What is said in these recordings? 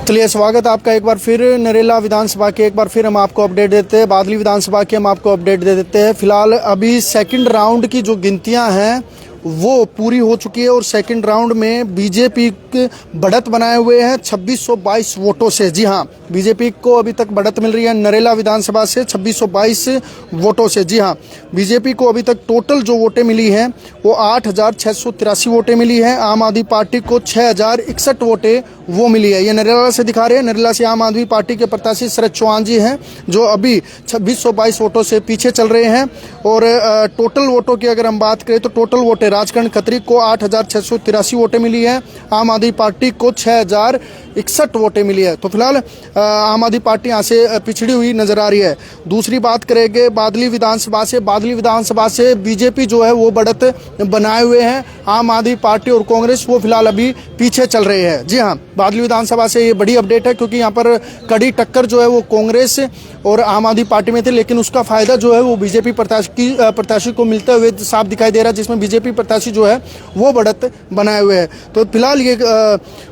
चलिए, स्वागत है आपका एक बार फिर नरेला विधानसभा के। एक बार फिर हम आपको अपडेट देते हैं। बादली विधानसभा के हम आपको अपडेट दे देते हैं। फिलहाल अभी सेकंड राउंड की जो गिनतियां हैं वो पूरी हो चुकी है और सेकंड राउंड में बीजेपी बढ़त बनाए हुए हैं 2622 वोटों से। जी हां, बीजेपी को अभी तक बढ़त मिल रही है नरेला विधानसभा से 2622 वोटों से। जी हां, बीजेपी को अभी तक टोटल जो वोटें मिली हैं वो 8683 वोटें मिली हैं। आम आदमी पार्टी को 6061 वोटें वो मिली है। ये नरेला से दिखा रहे हैं। नरेला से आम आदमी पार्टी के प्रत्याशी शरद चौहान जी हैं जो अभी 2622 वोटों से पीछे चल रहे हैं। और टोटल वोटों की अगर हम बात करें तो टोटल वोटें राजकरण खत्री को 8683 वोटें मिली है। आम आदमी पार्टी को 6061 वोटें मिली है। तो फिलहाल आम आदमी पार्टी यहाँ से पिछड़ी हुई नजर आ रही है। दूसरी बात करेंगे बादली विधानसभा से। बादली विधानसभा से बीजेपी जो है वो बढ़त बनाए हुए हैं। आम आदमी पार्टी और कांग्रेस वो फिलहाल अभी पीछे चल रहे हैं। जी हाँ, बादली विधानसभा से ये बड़ी अपडेट है क्योंकि यहाँ पर कड़ी टक्कर जो है वो कांग्रेस और आम आदमी पार्टी में थे, लेकिन उसका फायदा जो है वो बीजेपी प्रत्याशी को मिलते हुए साफ दिखाई दे रहा है, जिसमें बीजेपी प्रत्याशी जो है वो बढ़त बनाए हुए हैं। तो फिलहाल ये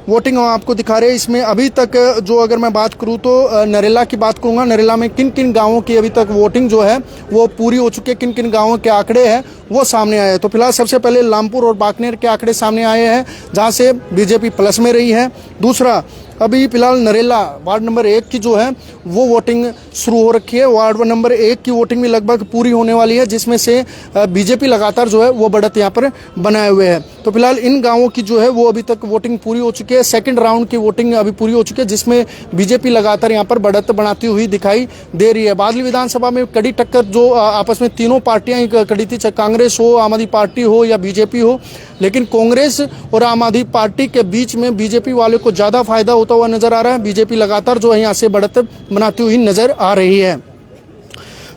वोटिंग हम आपको दिखा रहे हैं। इसमें अभी तक जो अगर मैं बात करूं तो नरेला की बात करूंगा। नरेला में किन किन गांवों की अभी तक वोटिंग जो है वो पूरी हो चुकी है, किन किन गांवों के आंकड़े हैं वो सामने आए हैं। तो फिलहाल सबसे पहले लामपुर और बाकनेर के आंकड़े सामने आए हैं जहां से बीजेपी प्लस में रही है। दूसरा, अभी फिलहाल नरेला वार्ड नंबर 1 की जो है वो वोटिंग शुरू हो रखी है। वार्ड नंबर 1 की वोटिंग भी लगभग पूरी होने वाली है, जिसमें से बीजेपी लगातार जो है वो बढ़त यहाँ पर बनाए हुए है। तो फिलहाल इन गांवों की जो है वो अभी तक वोटिंग पूरी हो चुकी है। सेकंड राउंड की वोटिंग अभी पूरी हो चुकी है, जिसमें बीजेपी लगातार यहाँ पर बढ़त बनाती हुई दिखाई दे रही है। बादली विधानसभा में कड़ी टक्कर जो आपस में तीनों पार्टियां ही कड़ी थी, चाहे कांग्रेस हो, आम आदमी पार्टी हो या बीजेपी हो, लेकिन कांग्रेस और आम आदमी पार्टी के बीच में बीजेपी वाले को ज्यादा फायदा होता हुआ नजर आ रहा है। बीजेपी लगातार जो है यहाँ से बढ़त बनाती हुई नजर आ रही है।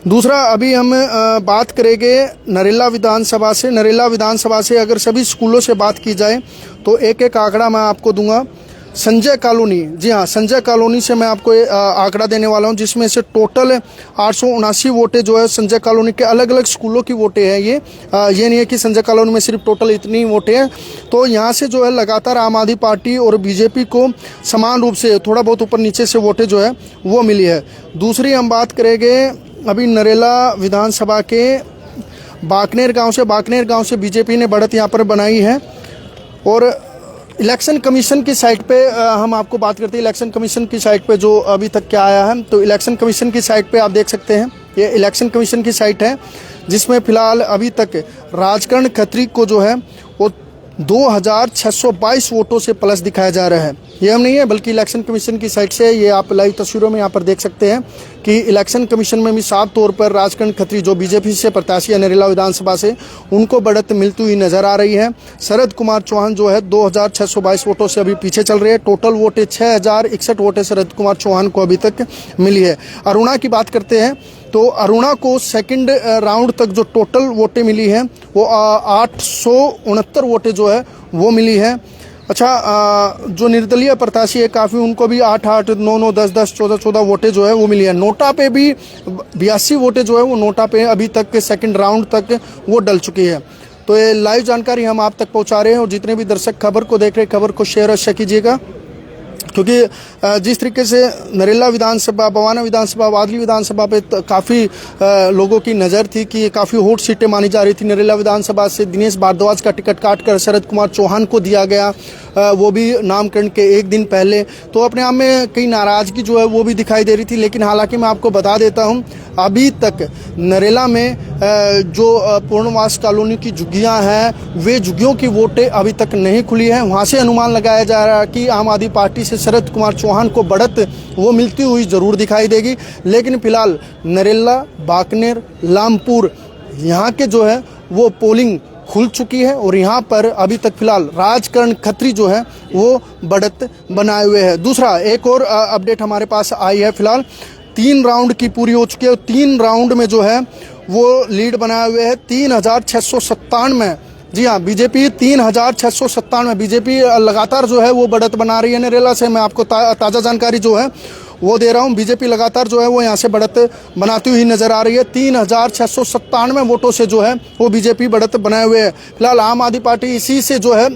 दूसरा, अभी हम बात करेंगे नरेला विधानसभा से। नरेला विधानसभा से अगर सभी स्कूलों से बात की जाए तो एक एक आंकड़ा मैं आपको दूंगा। संजय कॉलोनी, जी हाँ, संजय कॉलोनी से मैं आपको आंकड़ा देने वाला हूं, जिसमें से टोटल 879 वोटें जो है संजय कॉलोनी के अलग अलग स्कूलों की वोटें हैं। ये नहीं है कि संजय कॉलोनी में सिर्फ टोटल इतनी वोटें हैं। तो यहाँ से जो है लगातार आम आदमी पार्टी और बीजेपी को समान रूप से थोड़ा बहुत ऊपर नीचे से वोटें जो है वो मिली है। दूसरी हम बात करेंगे अभी नरेला विधानसभा के बाकनेर गाँव से। बाकनेर गाँव से बीजेपी ने बढ़त यहाँ पर बनाई है। और इलेक्शन कमीशन की साइट पे हम आपको बात करते हैं। इलेक्शन कमीशन की साइट पे जो अभी तक क्या आया है, तो इलेक्शन कमीशन की साइट पे आप देख सकते हैं, ये इलेक्शन कमीशन की साइट है जिसमें फिलहाल अभी तक राजकरण खत्री को जो है वो 2622 वोटों से प्लस दिखाया जा रहा है। ये हम नहीं है बल्कि इलेक्शन कमीशन की साइट से। ये आप लाइव तस्वीरों में यहाँ पर देख सकते हैं कि इलेक्शन कमीशन में भी साफ तौर पर राजकरण खत्री जो बीजेपी से प्रत्याशी है नरेला विधानसभा से, उनको बढ़त मिलती हुई नजर आ रही है। शरद कुमार चौहान जो है 2622 वोटों से अभी पीछे चल रहे हैं। टोटल वोटें 6061 वोटें शरद कुमार चौहान को अभी तक मिली है। अरुणा की बात करते हैं तो अरुणा को सेकंड राउंड तक जो टोटल वोटें मिली हैं वो 869 वोटें जो है वो मिली है। अच्छा, जो निर्दलीय प्रत्याशी है काफ़ी, उनको भी 8, 9, 10, 14 वोटें जो है वो मिली है। नोटा पे भी 82 वोटें जो है वो नोटा पे अभी तक के सेकंड राउंड तक वो डल चुकी है। तो ये लाइव जानकारी हम आप तक पहुंचा रहे हैं और जितने भी दर्शक खबर को देख रहे हैं, खबर को शेयर अवश्य कीजिएगा, क्योंकि जिस तरीके से नरेला विधानसभा, बवाना विधानसभा, बादली विधानसभा पे काफ़ी लोगों की नज़र थी कि काफ़ी हॉट सीटें मानी जा रही थी। नरेला विधानसभा से दिनेश भारद्वाज का टिकट काटकर शरद कुमार चौहान को दिया गया, वो भी नामकरण के एक दिन पहले। तो अपने आप में कई नाराज़गी जो है वो भी दिखाई दे रही थी। लेकिन हालांकि मैं आपको बता देता हूं, अभी तक नरेला में जो पूर्णवास कॉलोनी की झुग्गियां हैं, वे झुग्गियों की वोटें अभी तक नहीं खुली हैं। वहां से अनुमान लगाया जा रहा है कि आम आदमी पार्टी से शरद कुमार चौहान को बढ़त वो मिलती हुई जरूर दिखाई देगी। लेकिन फिलहाल नरेला, बाकनेर, लामपुर यहाँ के जो है वो पोलिंग खुल चुकी है और यहाँ पर अभी तक फिलहाल राजकरण खत्री जो है वो बढ़त बनाए हुए है। दूसरा, एक और अपडेट हमारे पास आई है। फिलहाल 3 राउंड की पूरी हो चुकी है। 3 राउंड में जो है वो लीड बनाए हुए है 3697। जी हाँ, बीजेपी 3697, बीजेपी लगातार जो है वो बढ़त बना रही है नरेला से। मैं आपको ताज़ा जानकारी जो है वो दे रहा हूँ। बीजेपी लगातार जो है वो यहाँ से बढ़त बनाती हुई नजर आ रही है। 3697 वोटों से जो है वो बीजेपी बढ़त बनाए हुए है। फिलहाल आम आदमी पार्टी इसी से जो है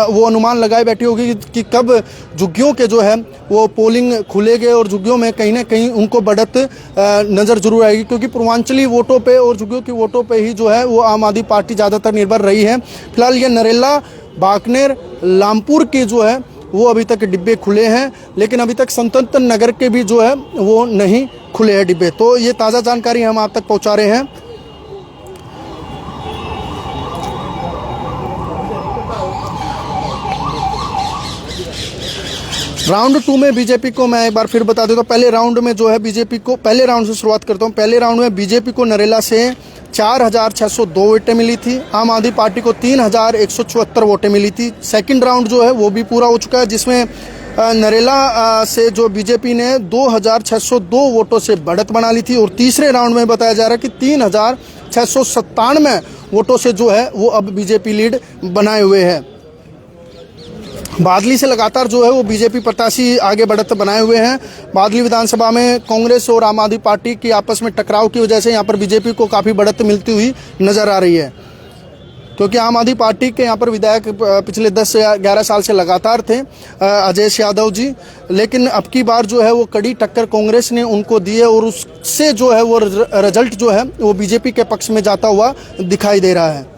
वो अनुमान लगाए बैठी होगी कि कब झुग्गियों के जो है वो पोलिंग खुलेंगे और झुग्गियों में कहीं ना कहीं उनको बढ़त नजर जरूर आएगी, क्योंकि पूर्वांचली वोटों पे और झुग्गियों की वोटों पे ही जो है वो आम आदमी पार्टी ज़्यादातर निर्भर रही है। फिलहाल ये नरेला, बाकनेर, लामपुर के जो है वो अभी तक डिब्बे खुले हैं, लेकिन अभी तक संतंत्र नगर के भी जो है वो नहीं खुले हैं डिब्बे। तो ये ताज़ा जानकारी हम आप तक पहुंचा रहे हैं। राउंड 2 में बीजेपी को मैं एक बार फिर बता देता हूँ। पहले राउंड में जो है बीजेपी को, पहले राउंड से शुरुआत करता हूँ। पहले राउंड में बीजेपी को नरेला से 4602 वोटें मिली थी। आम आदमी पार्टी को 3174 वोटें मिली थी। सेकंड राउंड जो है वो भी पूरा हो चुका है, जिसमें नरेला से जो बीजेपी ने 2602 वोटों से बढ़त बना ली थी। और तीसरे राउंड में बताया जा रहा है कि 3697 वोटों से जो है वो अब बीजेपी लीड बनाए हुए है। बादली से लगातार जो है वो बीजेपी प्रत्याशी आगे बढ़त बनाए हुए हैं। बादली विधानसभा में कांग्रेस और आम आदमी पार्टी की आपस में टकराव की वजह से यहाँ पर बीजेपी को काफ़ी बढ़त मिलती हुई नजर आ रही है, क्योंकि आम आदमी पार्टी के यहाँ पर विधायक पिछले 10 या 11 साल से लगातार थे, अजय यादव जी, लेकिन अब की बार जो है वो कड़ी टक्कर कांग्रेस ने उनको दी है और उससे जो है वो रिजल्ट जो है वो बीजेपी के पक्ष में जाता हुआ दिखाई दे रहा है।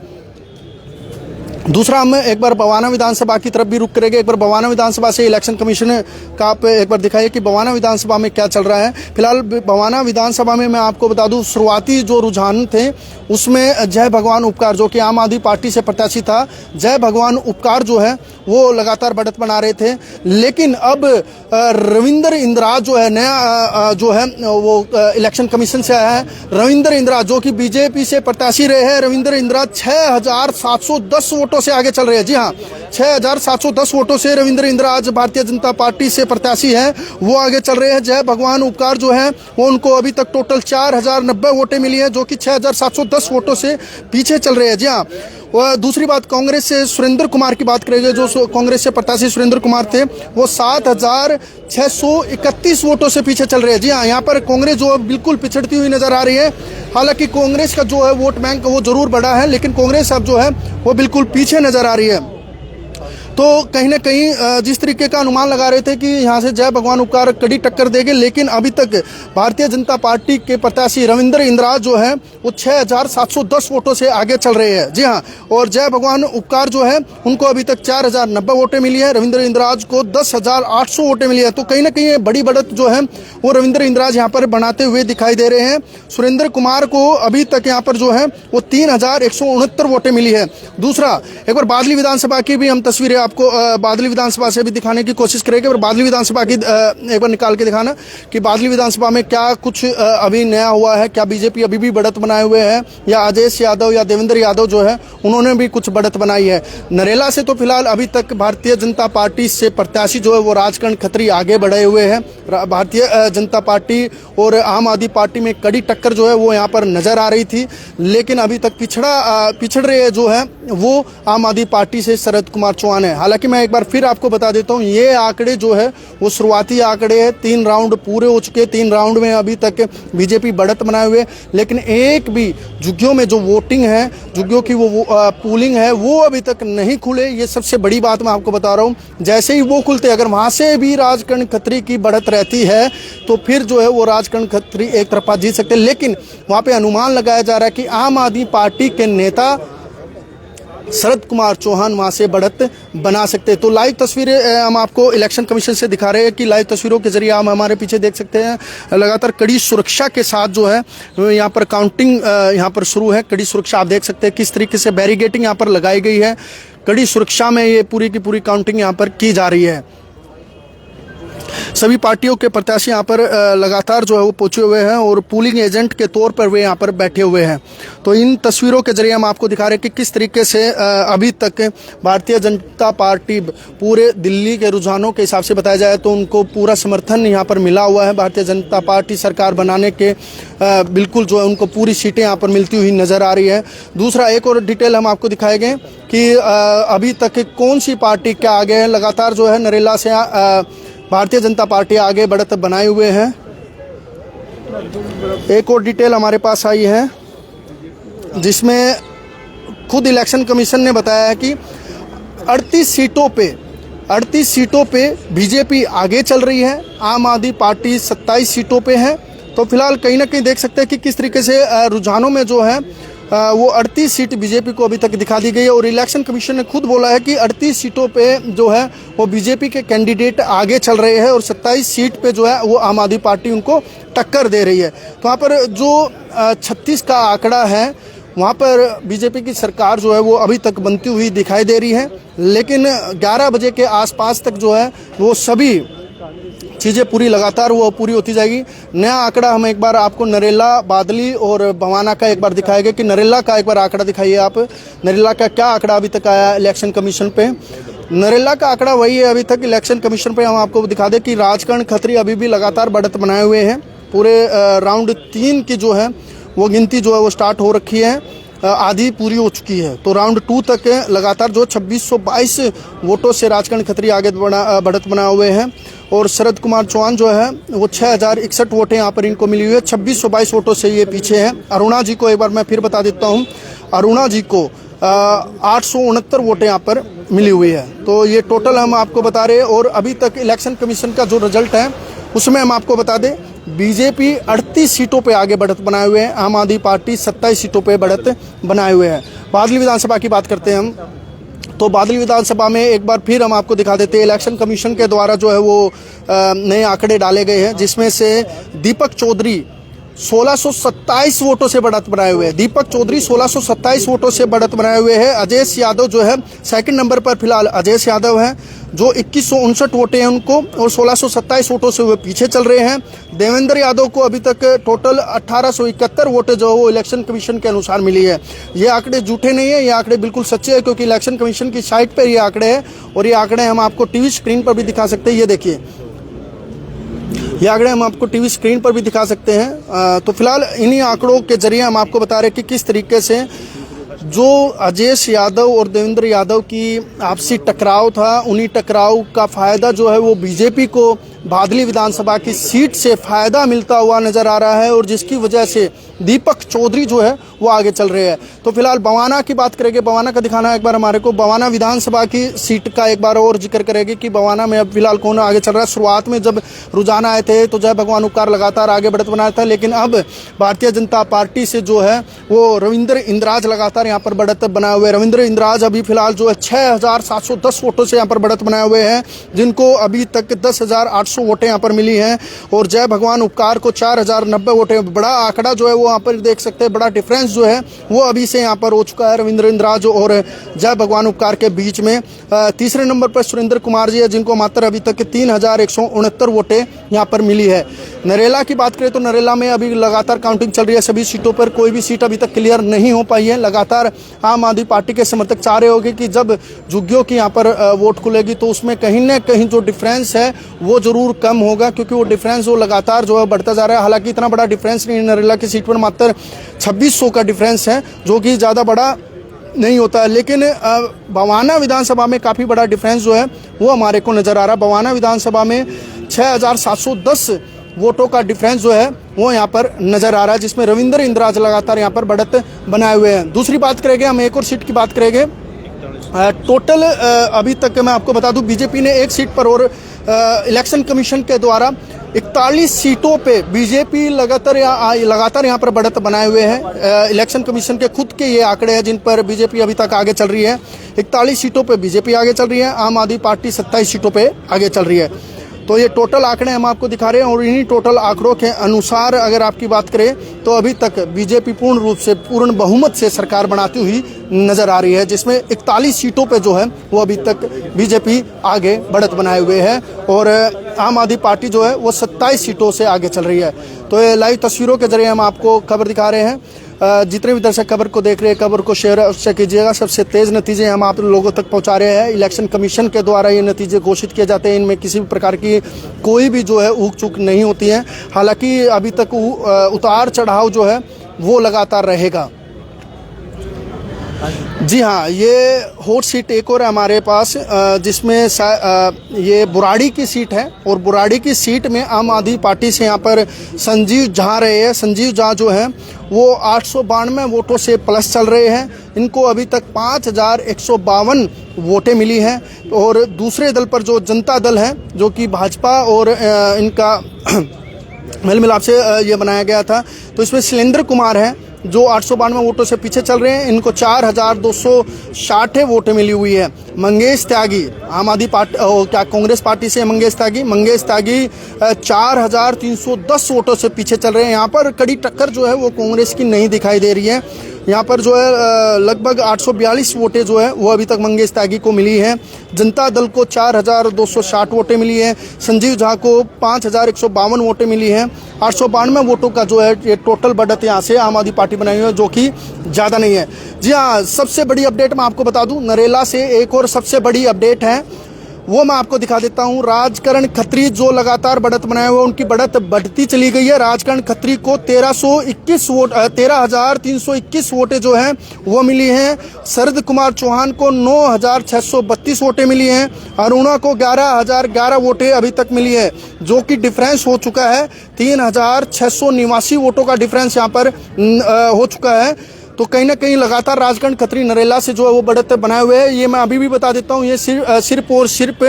दूसरा, हम एक बार बवाना विधानसभा की तरफ भी रुक करेंगे। एक बार बवाना विधानसभा से इलेक्शन कमीशन का आप एक बार दिखाइए कि बवाना विधानसभा में क्या चल रहा है। फिलहाल बवाना विधानसभा में मैं आपको बता दूं, शुरुआती जो रुझान थे उसमें जय भगवान उपकार, जो कि आम आदमी पार्टी से प्रत्याशी था, जय भगवान उपकार जो है वो लगातार बढ़त बना रहे थे। लेकिन अब रविंद्र इंद्राज जो है नया जो है वो इलेक्शन कमीशन से आया है। रविंद्र इंद्राज जो कि बीजेपी से प्रत्याशी रहे हैं, रविंद्र इंद्राज 6710 वोटों से आगे चल रहे हैं। जी हाँ, 6710 वोटों से रविंद्र इंद्राज भारतीय जनता पार्टी से प्रत्याशी हैं, वो आगे चल रहे हैं। जय भगवान उपकार जो है वो उनको अभी तक टोटल 4090 वोटें मिली हैं, जो कि 6710 वोटों से पीछे चल रहे हैं। जी हाँ, और दूसरी बात, कांग्रेस से सुरेंद्र कुमार की बात करेंगे। जो कांग्रेस से प्रत्याशी सुरेंद्र कुमार थे वो 7631 वोटों से पीछे चल रहे हैं। जी हाँ, यहाँ पर कांग्रेस जो है बिल्कुल पिछड़ती हुई नजर आ रही है। हालांकि कांग्रेस का जो है वोट बैंक वो जरूर बढ़ा है, लेकिन कांग्रेस अब जो है वो बिल्कुल पीछे नजर आ रही है। तो कहीं ना कहीं जिस तरीके का अनुमान लगा रहे थे कि यहाँ से जय भगवान उपकार कड़ी टक्कर देंगे, लेकिन अभी तक भारतीय जनता पार्टी के प्रत्याशी रविंद्र इंद्राज जो है वो 6710 वोटों से आगे चल रहे हैं। जी हाँ, और जय भगवान उपकार जो है उनको अभी तक 4090 वोटें मिली है, रविंद्र इंद्राज को 10800 वोटें मिली है। तो कहीं ना कहीं बड़ी बढ़त जो है वो रविंद्र इंद्राज यहाँ पर बनाते हुए दिखाई दे रहे हैं। सुरेंद्र कुमार को अभी तक यहाँ पर जो है वो 3169 वोटें मिली है। दूसरा, एक बार बादली विधानसभा की भी हम तस्वीरें आपको बादली विधानसभा से भी दिखाने की कोशिश करेंगे। और बादली विधानसभा की एक बार निकाल के दिखाना कि बादली विधानसभा में क्या कुछ अभी नया हुआ है, क्या बीजेपी अभी भी बढ़त बनाए हुए है, या अजय यादव या देवेंद्र यादव जो है उन्होंने भी कुछ बढ़त बनाई है। नरेला से तो फिलहाल अभी तक भारतीय जनता पार्टी से प्रत्याशी जो है वो राजकरण खत्री आगे बढ़े हुए हैं। भारतीय जनता पार्टी और आम आदमी पार्टी में कड़ी टक्कर जो है वो यहाँ पर नजर आ रही थी, लेकिन अभी तक पिछड़ रहे जो है वो आम आदमी पार्टी से शरद कुमार चौहान है। हालांकि मैं एक बार फिर आपको बता देता हूं, ये आंकड़े जो है वो शुरुआती आंकड़े हैं। 3 राउंड पूरे हो चुके, 3 राउंड में अभी तक बीजेपी बढ़त बनाए हुए, लेकिन एक भी झुग्गियों में जो वोटिंग है, झुग्गियों की वो पोलिंग है वो अभी तक नहीं खुले। ये सबसे बड़ी बात मैं आपको बता रहा हूँ। जैसे ही वो खुलते, अगर वहां से भी राजकरण खत्री की बढ़त रहती है तो फिर जो है वो राजकरण खत्री एक तरफा जीत सकते हैं। लेकिन वहां पे अनुमान लगाया जा रहा है कि आम आदमी पार्टी के नेता शरद कुमार चौहान वहां से बढ़त बना सकते हैं। तो लाइव तस्वीरें हम आपको इलेक्शन कमीशन से दिखा रहे हैं कि लाइव तस्वीरों के जरिए हम हमारे पीछे देख सकते हैं, लगातार कड़ी सुरक्षा के साथ जो है यहाँ पर काउंटिंग यहाँ पर शुरू है। कड़ी सुरक्षा आप देख सकते हैं किस तरीके से बैरिगेटिंग यहाँ पर लगाई गई है। कड़ी सुरक्षा में ये पूरी की पूरी काउंटिंग यहाँ पर की जा रही है। सभी पार्टियों के प्रत्याशी यहाँ पर लगातार जो है वो पहुंचे हुए हैं और पोलिंग एजेंट के तौर पर वे यहाँ पर बैठे हुए हैं। तो इन तस्वीरों के जरिए हम आपको दिखा रहे हैं कि किस तरीके से अभी तक भारतीय जनता पार्टी पूरे दिल्ली के रुझानों के हिसाब से बताया जाए तो उनको पूरा समर्थन यहाँ पर मिला हुआ है। भारतीय जनता पार्टी सरकार बनाने के बिल्कुल जो है उनको पूरी सीटें यहाँ पर मिलती हुई नजर आ रही है। दूसरा, एक और डिटेल हम आपको दिखाएंगे कि अभी तक कौन सी पार्टी क्या आगे है। लगातार जो है नरेला से भारतीय जनता पार्टी आगे बढ़त बनाए हुए है। एक और डिटेल हमारे पास आई है जिसमें खुद इलेक्शन कमीशन ने बताया है कि 38 सीटों पे बीजेपी आगे चल रही है, आम आदमी पार्टी 27 सीटों पे है। तो फिलहाल कहीं ना कहीं देख सकते हैं कि किस तरीके से रुझानों में जो है वो 38 सीट बीजेपी को अभी तक दिखा दी गई है। और इलेक्शन कमीशन ने खुद बोला है कि 38 सीटों पे जो है वो बीजेपी के कैंडिडेट आगे चल रहे हैं और 27 सीट पे जो है वो आम आदमी पार्टी उनको टक्कर दे रही है। तो वहाँ पर जो 36 का आंकड़ा है वहाँ पर बीजेपी की सरकार जो है वो अभी तक बनती हुई दिखाई दे रही है, लेकिन 11 बजे के आसपास तक जो है वो सभी चीज़ें पूरी लगातार वो पूरी होती जाएगी। नया आंकड़ा हम एक बार आपको नरेला, बादली और बवाना का एक बार दिखाएंगे कि नरेला का एक बार आंकड़ा दिखाइए आप। नरेला का क्या आंकड़ा अभी तक आया इलेक्शन कमीशन पे? नरेला का आंकड़ा वही है अभी तक इलेक्शन कमीशन पे। हम आपको दिखा दें कि राजकरण खत्री अभी भी लगातार बढ़त बनाए हुए हैं। पूरे राउंड 3 की जो है वो गिनती जो है वो स्टार्ट हो रखी है, आधी पूरी हो चुकी है। तो राउंड 2 तक लगातार जो 2622 वोटों से राजकरण खत्री आगे बढ़त बनाए हुए हैं। और शरद कुमार चौहान जो है वो 6061 वोटें यहाँ पर इनको मिली हुई है, 2622 वोटों से ये पीछे हैं। अरुणा जी को एक बार मैं फिर बता देता हूँ, अरुणा जी को 869 वोटें यहाँ पर मिली हुई है। तो ये टोटल हम आपको बता रहे हैं। और अभी तक इलेक्शन कमीशन का जो रिजल्ट है उसमें हम आपको बता दें बीजेपी 38 सीटों पे आगे बढ़त बनाए हुए हैं, आम आदमी पार्टी 27 सीटों पे बढ़त बनाए हुए हैं। बादली विधानसभा की बात करते हैं हम, तो बादली विधानसभा में एक बार फिर हम आपको दिखा देते हैं इलेक्शन कमीशन के द्वारा जो है वो नए आंकड़े डाले गए हैं, जिसमें से दीपक चौधरी 1627 वोटों से बढ़त बनाए हुए हैं। दीपक चौधरी 1627 वोटों से बढ़त बनाए हुए हैं। अजयेश यादव जो है सेकंड नंबर पर फिलहाल अजयेश यादव हैं, जो 2159 वोटें हैं उनको, और 1627 वोटों से वो पीछे चल रहे हैं। देवेंद्र यादव को अभी तक टोटल 1871 वोटें जो वो इलेक्शन कमीशन के अनुसार मिली है। ये आंकड़े झूठे नहीं है, ये आंकड़े बिल्कुल सच्चे हैं, क्योंकि इलेक्शन कमीशन की साइट पर ये आंकड़े हैं। और ये आंकड़े हम आपको टीवी स्क्रीन पर भी दिखा सकते हैं। ये देखिए, ये आंकड़े हम आपको टीवी स्क्रीन पर भी दिखा सकते हैं। तो फिलहाल इन्हीं आंकड़ों के जरिए हम आपको बता रहे हैं कि किस तरीके से जो अजयेश यादव और देवेंद्र यादव की आपसी टकराव था, उन्हीं टकराव का फायदा जो है वो बीजेपी को बादली विधानसभा की सीट से फायदा मिलता हुआ नजर आ रहा है, और जिसकी वजह से दीपक चौधरी जो है वो आगे चल रहे हैं। तो फिलहाल बवाना की बात करेंगे, बवाना का दिखाना है एक बार हमारे को। बवाना विधानसभा की सीट का एक बार और जिक्र करेंगे कि बवाना में अब फिलहाल कौन आगे चल रहा है। शुरुआत में जब रुझान आए थे तो जय भगवान उपकार लगातार आगे बढ़त बनाया था, लेकिन अब भारतीय जनता पार्टी से जो है वो रविंद्र इंद्राज लगातार यहाँ पर बढ़त बनाए हुए। रविंद्र इंद्राज अभी फिलहाल जो है 6710 वोटों से यहाँ पर बढ़त बनाए हुए हैं, जिनको अभी तक 10,800 वोटें यहाँ पर मिली हैं। और जय भगवान उपकार को 4090 वोटें, बड़ा आंकड़ा जो है वो यहाँ पर देख सकते हैं। बड़ा डिफरेंस जो है वो अभी से यहाँ पर हो चुका है रविंद्र इंद्राज और जय भगवान उपकार के बीच में। तीसरे नंबर पर सुरेंद्र कुमार जी है, जिनको मात्र अभी तक 3169 वोटें यहाँ पर मिली है। नरेला की बात करें तो नरेला में अभी लगातार काउंटिंग चल रही है सभी सीटों पर, कोई भी सीट अभी तक क्लियर नहीं हो पाई है। लगातार आम आदमी पार्टी के समर्थक चाह रहे होंगे कि जब झुग्गियों की यहाँ पर वोट खुलेगी तो उसमें कहीं ना कहीं जो डिफरेंस है वो जरूर कम होगा, क्योंकि वो डिफरेंस वो लगातार जो है बढ़ता जा रहा है। हालांकि इतना बड़ा डिफरेंस नहीं है नरेला की सीट पर, मात्र 2600 का डिफरेंस है, जो कि ज़्यादा बड़ा नहीं होता है। लेकिन बवाना विधानसभा में काफ़ी बड़ा डिफरेंस जो है वो हमारे को नज़र आ रहा है। बवाना विधानसभा में 6710 वोटों का डिफरेंस जो है वो यहाँ पर नज़र आ रहा है, जिसमें रविंद्र इंद्राज लगातार यहाँ पर बढ़त बनाए हुए हैं। दूसरी बात करेंगे हम, एक और सीट की बात करेंगे। टोटल अभी तक मैं आपको बता दूं बीजेपी ने एक सीट पर और इलेक्शन कमीशन के द्वारा 41 सीटों पे बीजेपी लगातार यहाँ पर बढ़त बनाए हुए हैं। इलेक्शन कमीशन के खुद के ये आंकड़े हैं जिन पर बीजेपी अभी तक आगे चल रही है। 41 सीटों पे बीजेपी आगे चल रही है, आम आदमी पार्टी 27 सीटों पे आगे चल रही है। तो ये टोटल आंकड़े हम आपको दिखा रहे हैं, और इन्हीं टोटल आंकड़ों के अनुसार अगर आपकी बात करें तो अभी तक बीजेपी पूर्ण रूप से पूर्ण बहुमत से सरकार बनाती हुई नजर आ रही है, जिसमें 41 सीटों पे जो है वो अभी तक बीजेपी आगे बढ़त बनाए हुए है, और आम आदमी पार्टी जो है वो 27 सीटों से आगे चल रही है। तो ये लाइव तस्वीरों के जरिए हम आपको खबर दिखा रहे हैं। जितने भी दर्शक खबर को देख रहे हैं, खबर को शेयर अवश्य कीजिएगा। सबसे तेज नतीजे हम आप लोगों तक पहुंचा रहे हैं। इलेक्शन कमीशन के द्वारा ये नतीजे घोषित किए जाते हैं, इनमें किसी भी प्रकार की कोई भी जो है ऊक चूक नहीं होती है। हालांकि अभी तक उतार चढ़ाव जो है वो लगातार रहेगा। जी हाँ, ये हॉट सीट एक और है हमारे पास, जिसमें ये बुराड़ी की सीट है और बुराड़ी की सीट में आम आदमी पार्टी से यहाँ पर संजीव झा रहे हैं। संजीव झा जो हैं वो 892 वोटों से प्लस चल रहे हैं। इनको अभी तक 5152 वोटें मिली हैं। और दूसरे दल पर जो जनता दल है, जो कि भाजपा और इनका मेल मिलाप से ये बनाया गया था, तो इसमें शैलेंद्र कुमार हैं जो 892 वोटों से पीछे चल रहे हैं। इनको 4260 वोटें मिली हुई है। मंगेश त्यागी आम आदमी पार्टी क्या कांग्रेस पार्टी से मंगेश त्यागी 4310 वोटों से पीछे चल रहे हैं। यहाँ पर कड़ी टक्कर जो है वो कांग्रेस की नहीं दिखाई दे रही है। यहाँ पर जो है लगभग 842 वोटें जो है वो अभी तक मंगेश त्यागी को मिली हैं। जनता दल को 4260 वोटें मिली हैं। संजीव झा को 5152 वोटें मिली हैं। 892 वोटों का जो है ये टोटल बढ़त यहाँ से आम आदमी पार्टी बनाई हुई है, जो कि ज़्यादा नहीं है। जी हाँ, सबसे बड़ी अपडेट मैं आपको बता दूं, नरेला से एक और सबसे बड़ी अपडेट है, वो मैं आपको दिखा देता हूं। राजकरण खत्री जो लगातार बढ़त बनाए हुए, उनकी बढ़त बढ़ती चली गई है। राजकरण खत्री को 13,321 वोटें जो हैं वो मिली हैं। शरद कुमार चौहान को 9,632 वोटें मिली हैं। अरुणा को 11,011 वोटें अभी तक मिली है, जो कि डिफरेंस हो चुका है 3,689 वोटों का डिफरेंस यहाँ पर हो चुका है। तो कहीं ना कहीं लगातार राजकरण खत्री नरेला से जो है वो बढ़त बनाए हुए हैं। ये मैं अभी भी बता देता हूँ, ये सिर्फ और सिर्फ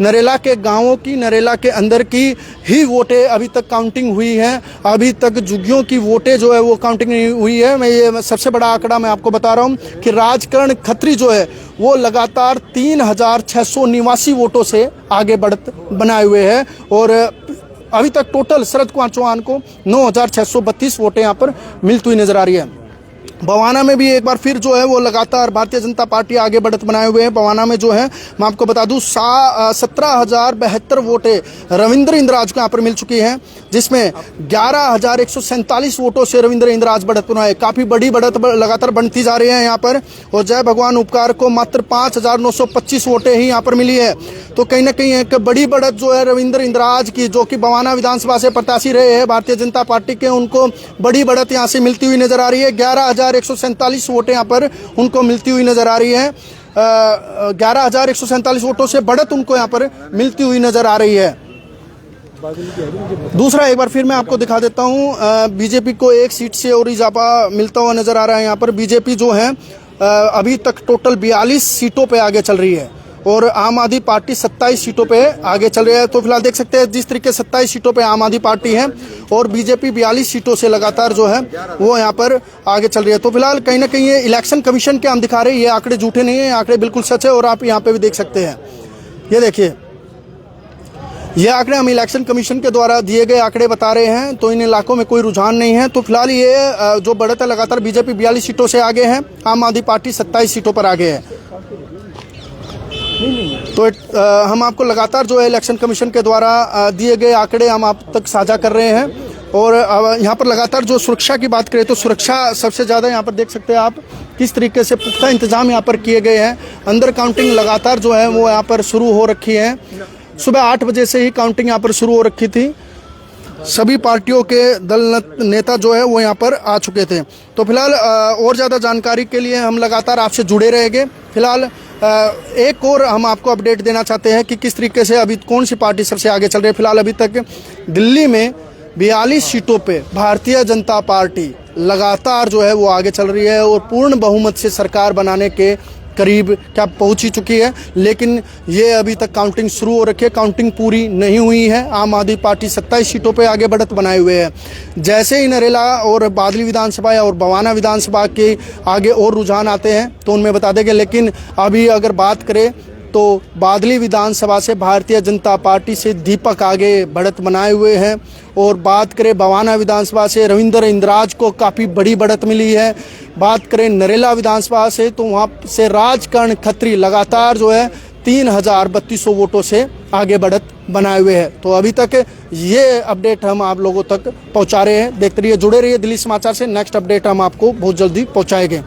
नरेला के गांवों की, नरेला के अंदर की ही वोटें अभी तक काउंटिंग हुई हैं। अभी तक जुग्गियों की वोटें जो है वो काउंटिंग नहीं हुई है। मैं ये सबसे बड़ा आंकड़ा मैं आपको बता रहा हूँ कि राजकरण खत्री जो है वो लगातार 3,689 वोटों से आगे बढ़त बनाए हुए हैं। और अभी तक टोटल शरद कुमार चौहान को 9,632 वोटें यहाँ पर मिलती हुई नजर आ रही है। बवाना में भी एक बार फिर जो है वो लगातार भारतीय जनता पार्टी आगे बढ़त बनाए हुए हैं। बवाना में जो है मैं आपको बता दूं 17,072 वोटें रविंद्र इंद्राज को यहाँ पर मिल चुकी हैं, जिसमें 11,147 वोटों से रविंद्र इंद्राज बढ़त बनाए। काफ़ी बड़ी बढ़त लगातार बनती जा रही है यहाँ पर। और जय भगवान उपकार को मात्र 5,925 वोटें ही यहाँ पर मिली है। तो कहीं ना कहीं एक बड़ी बढ़त जो है रविंद्र इंद्राज की, जो कि बवाना विधानसभा से प्रत्याशी रहे हैं भारतीय जनता पार्टी के, उनको बड़ी बढ़त यहाँ से मिलती हुई नजर आ रही है। 11,147 वोटें यहाँ पर उनको मिलती हुई नजर आ रही है। 11,147 वोटों से बढ़त उनको यहाँ पर मिलती हुई नजर आ रही है। दूसरा एक बार फिर मैं आपको दिखा देता हूँ, बीजेपी को एक सीट से और इजाफा मिलता हुआ नजर आ रहा है। यहाँ पर बीजेपी जो है अभी तक टोटल 42 सीटों पे आगे चल रही है और आम आदमी पार्टी 27 सीटों पे आगे चल रही है। तो फिलहाल देख सकते हैं जिस तरीके 27 सीटों पे आम आदमी पार्टी है और बीजेपी 42 सीटों से लगातार जो है वो यहाँ पर आगे चल रही है। तो फिलहाल कहीं ना कहीं ये इलेक्शन कमीशन के हम दिखा रहे हैं, ये आंकड़े झूठे नहीं है, ये आंकड़े बिल्कुल सच है। और आप यहाँ पे भी देख सकते हैं, ये देखिए, ये आंकड़े हम इलेक्शन कमीशन के द्वारा दिए गए आंकड़े बता रहे हैं। तो इन इलाकों में कोई रुझान नहीं है। तो फिलहाल ये जो बढ़त है लगातार, बीजेपी 42 सीटों से आगे है, आम आदमी पार्टी 27 सीटों पर आगे है। तो हम आपको लगातार जो है इलेक्शन कमीशन के द्वारा दिए गए आंकड़े हम आप तक साझा कर रहे हैं। और यहाँ पर लगातार जो सुरक्षा की बात करें तो सुरक्षा सबसे ज़्यादा यहाँ पर देख सकते हैं आप किस तरीके से पुख्ता इंतजाम यहाँ पर किए गए हैं। अंदर काउंटिंग लगातार जो है वो यहाँ पर शुरू हो रखी है। सुबह 8 बजे से ही काउंटिंग यहाँ पर शुरू हो रखी थी। सभी पार्टियों के दल नेता जो है वो यहाँ पर आ चुके थे। तो फिलहाल और ज़्यादा जानकारी के लिए हम लगातार आपसे जुड़े रहेंगे। फिलहाल एक और हम आपको अपडेट देना चाहते हैं कि किस तरीके से अभी कौन सी पार्टी सबसे आगे चल रही है। फिलहाल अभी तक दिल्ली में 42 सीटों पे भारतीय जनता पार्टी लगातार जो है वो आगे चल रही है और पूर्ण बहुमत से सरकार बनाने के करीब क्या पहुंच ही चुकी है। लेकिन ये अभी तक काउंटिंग शुरू हो रखी है, काउंटिंग पूरी नहीं हुई है। आम आदमी पार्टी 27 सीटों पे आगे बढ़त बनाए हुए है। जैसे ही नरेला और बादली विधानसभा और बवाना विधानसभा के आगे और रुझान आते हैं तो उनमें बता देंगे। लेकिन अभी अगर बात करें तो बादली विधानसभा से भारतीय जनता पार्टी से दीपक आगे बढ़त बनाए हुए हैं। और बात करें बवाना विधानसभा से रविंद्र इंद्राज को काफ़ी बड़ी बढ़त मिली है। बात करें नरेला विधानसभा से तो वहाँ से राजकरण खत्री लगातार जो है 3,3200 वोटों से आगे बढ़त बनाए हुए हैं। तो अभी तक ये अपडेट हम आप लोगों तक पहुँचा रहे हैं। देखते रहिए, जुड़े रहिए दिल्ली समाचार से। नेक्स्ट अपडेट हम आपको बहुत जल्दी पहुँचाएंगे।